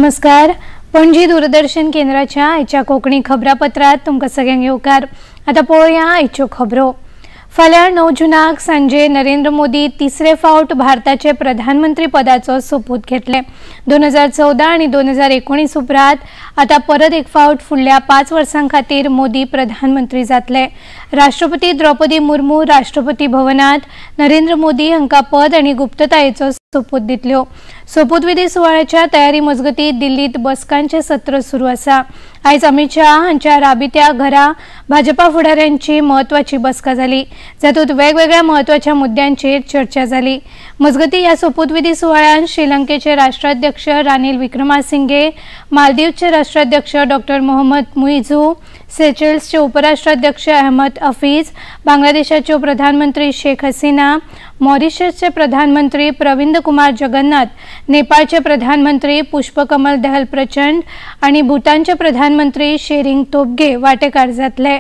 नमस्कार. पणजी दूरदर्शन केंद्राच्या आयच्या कोंकणी खबरापत्रात तुमकां सगळ्यांक येवकार. आता पळोवया आयच्यो खबरो. फाल्यां 9 जूनाक सांजे नरेंद्र मोदी तिसरे फावट भारताचे प्रधानमंत्री पदाचो सोपूत घेतले. 2014 आणि 2019 उपरांत आता परत एक फावट फुडल्या 5 वर्सां खातीर मोदी प्रधानमंत्री जातले. राष्ट्रपती द्रौपदी मुर्मू राष्ट्रपती भवनात नरेंद्र मोदी हांकां पद आनी गुप्ततायेचो सोपूत दितल्यो. सोपूत विधी सुवाळ्याच्या तयारी मजगतीं दिल्लीत बसकांचे सत्र सुरू आसा. आयज अमित शाह हांच्या राबित्या घरा भाजपा फुडाऱ्यांची म्हत्वाची बसका जाली, जातूंत वेगवेगळ्या म्हत्वाच्या मुद्द्यांचेर चर्चा जाली. मजगतीं ह्या सोपूत विधी सुवाळ्यात श्रीलंकेचे राष्ट्राध्यक्ष रानिल विक्रमासिंघे, मालदीवचे राष्ट्राध्यक्ष डॉ मोहम्मद मुइझू, सेशेल्सचे उपराष्ट्राध्यक्ष अहमद हफीज, बांगलादेशाच्यो प्रधानमंत्री शेख हसीना, मॉरिशसचे प्रधानमंत्री प्रविंद कुमार जगन्नाथ, नेपाळचे प्रधानमंत्री पुष्पकमल दहल प्रचंड आणि भूतानचे प्रधानमंत्री शेरिंग तोब्गे वांटेकार जातले.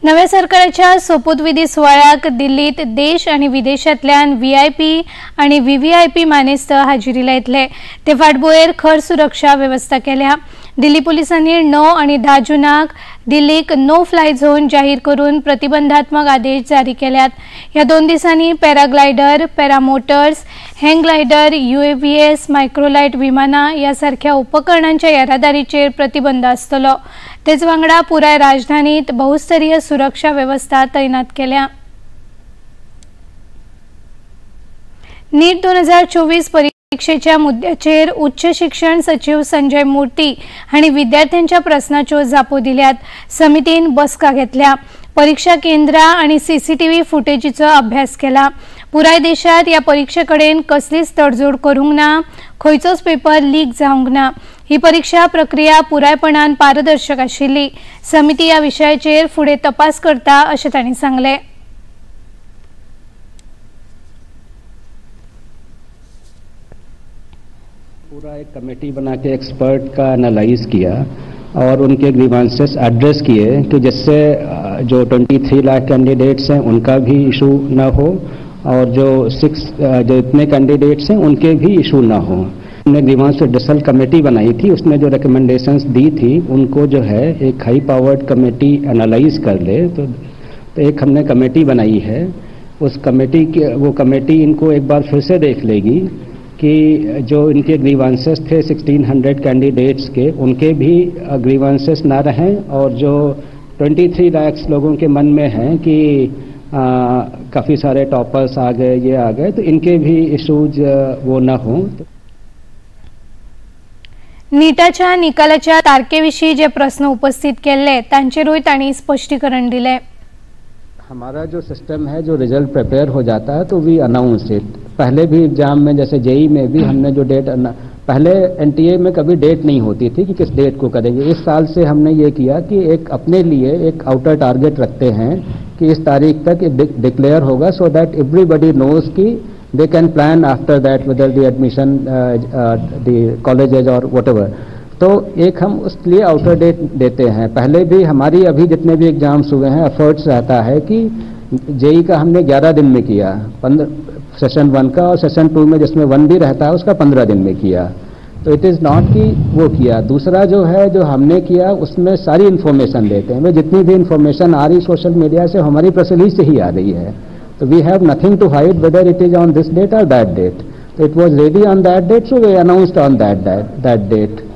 नव्या सरकाराच्या सोपूत विधी सुवाळ्याक दिल्लीत देश आणि विदेशांतल्यान व्हीआयपी आणि व्हीव्हीआयपी मानेस्त हाजिरी लायतले. ते फाटभुंयेर खर सुरक्षा व्यवस्था केल्या. दिल्ली पुलिसांनी 9 आणि 10 जूनाक दिल्लीक नो फ्लाय झोन जाहीर करून प्रतिबंधात्मक आदेश जारी केल्यात. ह्या 2 दिसांनी पॅराग्लायडर, पॅरामोटर्स, हँग ग्लायडर, UAVs, मायक्रोलाइट विमानां ह्या सारख्या उपकरणांच्या येरादारीचेर प्रतिबंध आसतलो. तेच वांगडा पुराय राजधानीत बहुस्तरीय सुरक्षा व्यवस्था तैनात केल्या. नीट 2024 परीक्षेच्या मुद्द्याचेर उच्च शिक्षण सचिव संजय मूर्ती हांणी विद्यार्थ्यांच्या प्रस्नाच्यो जापो दिल्यात. समितीन बसका घेतल्या. परीक्षा केंद्रां आणि CCTV फुटेजीचो अभ्यास केला. पुराय देशात ह्या परीक्षेकडेन कसलीच तडजोड करूंक ना, खंयचोच पेपर लीक जावंक ना. ही परीक्षा प्रक्रिया पुरायपणान पारदर्शक आशिल्ली. समिती ह्या विशयाचेर फुडें तपास करता अशें तांणी सांगलें. पूरा एक कमेटी बना के एक्सपर्ट का एनालाइज किया और उनके ग्रीवांसेस एड्रेस किए कि जिससे जो 23 लाख कैंडिडेट्स हैं उनका भी इशू ना हो और जो इतने कैंडिडेट्स हैं उनके भी इशू ना हो. हमने ग्रीवांस डिसल कमेटी बनाई थी, उसमें जो रिकमेंडेशंस दी थी उनको जो है एक हाई पावर्ड कमेटी एनालाइज कर ले. तो एक हमने कमेटी बनाई है. उस कमेटी की वो कमेटी इनको एक बार फिर से देख लेगी कि जो इनके ग्रीवांसेस थे 1600 कैंडिडेट्स के, उनके भी ग्रीवांसेस ना रहें और जो 23 लाख लोगों के मन में हैं कि काफ़ी सारे टॉपर्स आ गए, ये आ गए, तो इनके भी इशूज वो ना हों. नीटाच्या निकालाच्या तारखेविषयी जे प्रश्न उपस्थित केले तांचेरूय तांणी स्पष्टीकरण दिले. हमारा जो सिस्टम है, जो रिजल्ट प्रिपेयर हो जाता है तो वी अनाउंस इट. पहले भी एग्जाम में जैसे जेई में भी हमने जो डेट, पहले NTA में कभी डेट नहीं होती थी कि किस डेट को करेंगे. इस साल से हमने ये किया कि एक अपने लिए एक आउटर टारगेट रखते हैं कि इस तारीख तक डिक्लेयर होगा, सो दैट एवरीबडी नोज कि they can plan after that whether the admission the colleges और व्हाटएवर. तो एक हम उसके लिए आउटर डेट देते हैं. पहले भी हमारी अभी जितने भी एग्जाम्स हुए हैं एफर्ट्स रहता है कि जेई का हमने 11 दिन में किया, सेशन 1 का, और सेशन 2 में जिसमें 1 भी रहता है उसका 15 दिन में किया. तो इट इज़ नॉट कि वो किया. दूसरा जो है जो हमने किया उसमें सारी इन्फॉर्मेशन देते हैं. जितनी भी इन्फॉर्मेशन आ रही सोशल मीडिया से, हमारी प्रेस रिलीज से ही आ रही है. तो we have nothing to hide whether it is on this date और दैट डेट. तो it was ready on that date, so we announced on that date.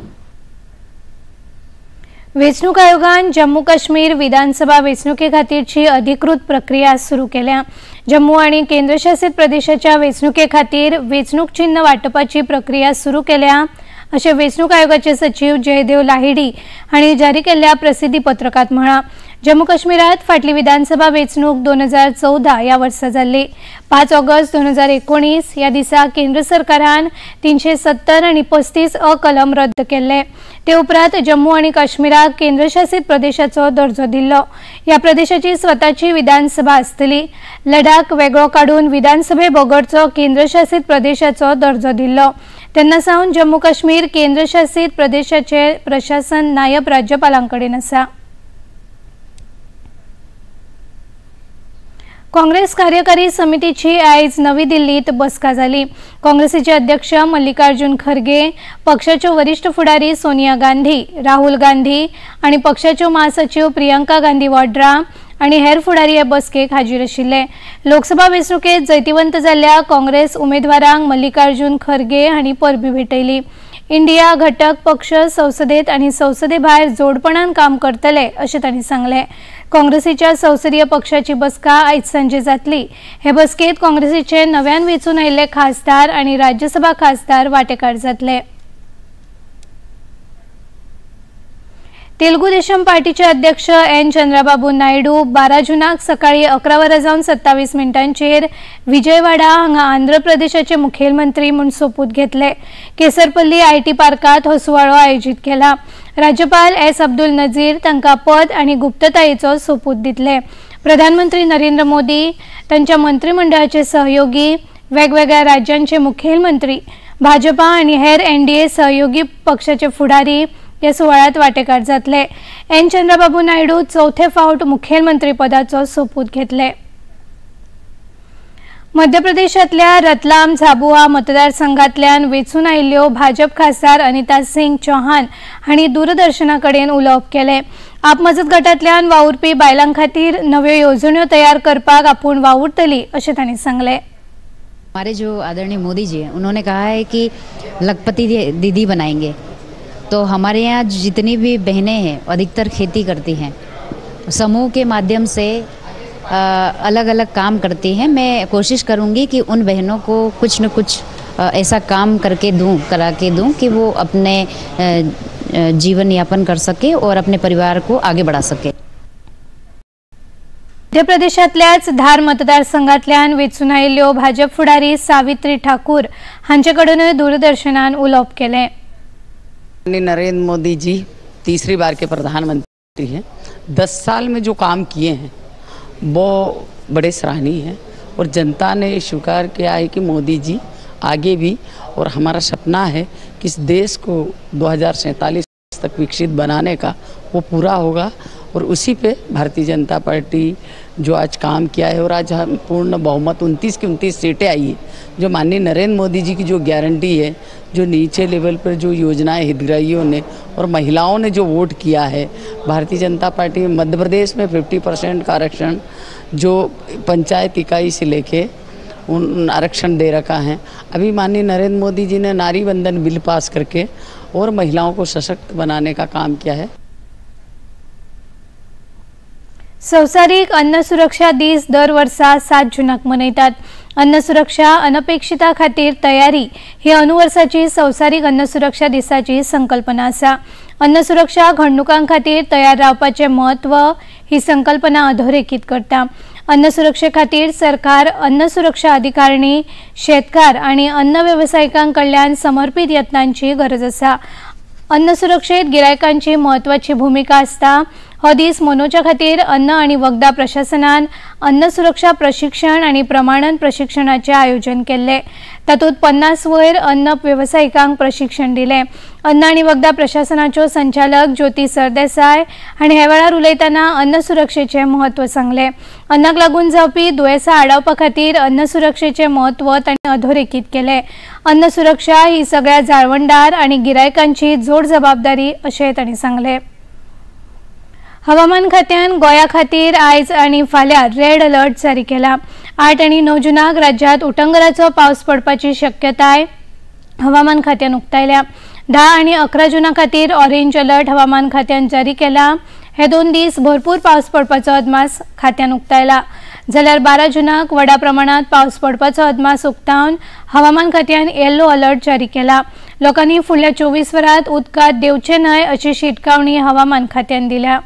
वेंचणूक आयोगान जम्मू काश्मीर विधानसभा वेंचणुके खातीरची अधिकृत प्रक्रिया सुरू केल्या. जम्मू आणि केंद्रशासित प्रदेशाच्या वेंचणुके खातीर वेंचणूक चिन्ह वाटपाची प्रक्रिया सुरू केल्या अशें वेंचणूक आयोगाचे सचिव जयदेव लाहिडी हांणी जारी केल्ल्या प्रसिद्धी पत्रकात म्हळां. जम्मू काश्मीरात फाटली विधानसभा वेंचणूक 2014 ह्या वर्सा जाल्ली. 5 ऑगस्ट 2019 ह्या दिसा केंद्र सरकारान 370 आणि 35 कलम रद्द केले. ते उपरांत जम्मू आणि काश्मीराक केंद्रशासित प्रदेशाचो दर्जो दिल्लो. ह्या प्रदेशाची स्वताची विधानसभा आसतली. लडाख वेगळो काडून विधानसभे बगडचो केंद्रशासित प्रदेशाचो दर्जो दिल्लो. तेन्ना सावन जम्मू काश्मीर केंद्रशासित प्रदेशाचे प्रशासन नायब राज्यपालांकडेन आसा. काँग्रेस कार्यकारी समितीची आज नवी दिल्लीत बसका झाली। काँग्रेसचे अध्यक्ष मल्लिकार्जुन खरगे, पक्षाचे वरिष्ठ फुडारी सोनिया गांधी, राहुल गांधी आणि पक्षाचे महासचिव प्रियंका गांधी वाड्रा आणि हेर फुडारी हे बसकेक हाजीर आशिल्ले। लोकसभा वेंचणुकेत जैतिवंत जाल्ल्या काँग्रेस उमेदवारांक मल्लिकार्जुन खरगे हांणी परबी भेटयली। इंडिया घटक पक्ष संसदेत आणि संसदे भायर जोडपणान काम करतले अशें तांणी सांगले। काँग्रेसीच्या संसदीय पक्षाची बसका आज सांजे जातली। हे बसकेत काँग्रेसीचे नव्यान वेंचून आयिल्ले खासदार आणि राज्यसभा खासदार वांटेकार जातले। तेलुगू देशम पार्टीचे अध्यक्ष एन चंद्रबाबू नायडू 12 जूनाक सकाळी 11:27 विजयवाडा हांगा आंध्र प्रदेशाचे मुखेलमंत्री म्हूण सोपूत घेतले। केसरपल्ली IT पार्कात हो सुवाळो आयोजित केला। राज्यपाल एस अब्दुल नजीर तांकां पद आणि गुप्ततायेचो सोपूत दितले। प्रधानमंत्री नरेंद्र मोदी, तांच्या मंत्रिमंडळाचे सहयोगी, वेगवेगळ्या राज्यांचे मुखेलमंत्री, भाजपा आणि हेर NDA सहयोगी पक्षाचे फुडारी या सुवाळ्यात वांटेकार जातले। एन चंद्रबाबू नायडू चौथे फावट मुखेलमंत्री पदाचो सोपूत घेतले। मध्य प्रदेशातल्या रतलाम झाबुआ मतदारसंघातल्यान वेंचून आयिल्ल्यो भाजप खासदार अनिता सिंग चौहान हांणी दूरदर्शनाकडेन उलोवप केले। आप मजत गटांतल्यान वावुरपी बायलां खातीर नव्यो येवजण्यो तयार करपाक आपूण वावुरतली अशें तांणी सांगले। हमारे जो आदरणीय मोदी जी हैं, उन्होंने कहा है कि लखपति दीदी बनाएंगे। तो हमारे यहाँ जितनी भी बहनें हैं अधिकतर खेती करती हैं, समूह के माध्यम से अलग अलग काम करती हैं। मैं कोशिश करूँगी कि उन बहनों को कुछ न कुछ ऐसा काम करा के दूँ कि वो अपने जीवन यापन कर सके और अपने परिवार को आगे बढ़ा सके। मध्य प्रदेशातल्याच धार मतदारसंघातल्यान वेंचून आयिल्ल्यो भाजप फुडारी सावित्री ठाकूर हांचेकडून दूरदर्शनान उलोवप केलें। नरेंद्र मोदी जी तीसरी बार के प्रधानमंत्री हैं। 10 साल में जो काम किए हैं वो बड़े सराहनीय हैं और जनता ने स्वीकार किया है कि मोदी जी आगे भी, और हमारा सपना है कि इस देश को 2047 तक विकसित बनाने का वो पूरा होगा। और उसी पे भारतीय जनता पार्टी जो आज काम किया है, और आज हम पूर्ण बहुमत 29 की 29 सीटें आई है। जो माननीय नरेंद्र मोदी जी की जो गारंटी है, जो नीचे लेवल पर जो योजनाएं हितग्राहियों ने और महिलाओं ने जो वोट किया है, भारतीय जनता पार्टी में मध्य प्रदेश में 50% का आरक्षण जो पंचायत इकाई से लेके उन आरक्षण दे रखा है। अभी माननीय नरेंद्र मोदी जी ने नारी बंधन बिल पास करके और महिलाओं को सशक्त बनाने का काम किया है। संवसारीक अन्न सुरक्षा दीस दर वर्सा 7 जूनाक मनयतात। अन्न सुरक्षा अनपेक्षिता खातीर तयारी ही अनुवर्साची संवसारीक अन्न सुरक्षा दिसाची संकल्पना आसा। अन्न सुरक्षा घडणुकां खातीर तयार रावपाचें म्हत्व ही संकल्पना अधोरेखित करता। अन्न सुरक्षे खातीर सरकार, अन्न सुरक्षा अधिकारिणी, शेतकार आणि अन्न वेवसायिकांक कडल्यान समर्पित यत्नांची गरज आसा। अन्न सुरक्षेत गिरायकांची महत्वाची भूमिका आसता। हो दीस मनोवच्या खातीर अन्न आणि वखदा प्रशासनान अन्न सुरक्षा प्रशिक्षण आणि प्रमाणन प्रशिक्षणाचे आयोजन केले। तातूंत 50 वयर अन्न वेवसायिकांक प्रशिक्षण दिले। अन्न आणि वखदा प्रशासनाच्यो संचालक ज्योती सरदेसाय हांणी ह्या वेळार उलयतना अन्न सुरक्षेचे महत्व सांगले। अन्नाक लागून जावपी दुयेंसां आडावपा खातीर अन्न सुरक्षेचे महत्व तांणी अधोरेखित केले। अन्न सुरक्षा ही सगळ्या जाळवणदार आणि गिरायकांची जोड जबाबदारी अशें तांणी सांगले। हवामान खात्यान गोंया खातीर आयज आनी फाल्यां रेड अलर्ट जारी केला। 8 आणि 9 जूनाक राज्यांत उटंगराचो पावस पडपाची शक्यताय हवामान खात्यान उक्तायल्या। 10 आणि 11 जूना खातीर ऑरेंज अलर्ट हवामान खात्यान जारी केला। हे 2 दीस भरपूर पावस पडपाचो अदमास खात्यान उक्तायला। जाल्यार 12 जूनाक व्हडा प्रमाणात पावस पडपाचो अदमास उक्तावन हवामान खात्यान येलो अलर्ट जारी केला। लोकांनी फुडल्या 24 वरांत उदकांत देवचे न्हय अशी शिटकावणी हवामान खात्यान दिल्या।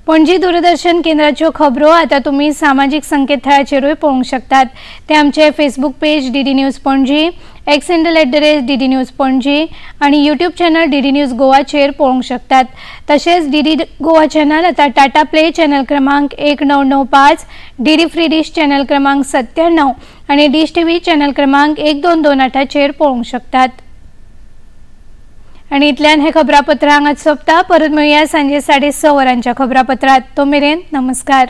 पणजी दूरदर्शन केंद्राच्यो खबरो आता तुम्ही सामाजिक संकेतथळाचेरूय पळोवंक शकतात। ते आमचे Facebook page DD news Panaji, x handle @DD news Panaji आणि यूट्यूब चॅनल DD न्यूज गोवाचेर पळोवंक शकतात। तशेंच DD गोवा चॅनल आता टाटा प्ले चॅनल क्रमांक 1995, DD फ्री डिश चॅनल क्रमांक 97 आणि डिश TV चॅनल क्रमांक 1228 चेर पळोवंक शकतात। आणि इतल्यान हे खबरापत्र हांगाच सोंपता। परत मेळुया सांजे 6:30 वरांच्या खबरापत्रात। तो मेरेन नमस्कार।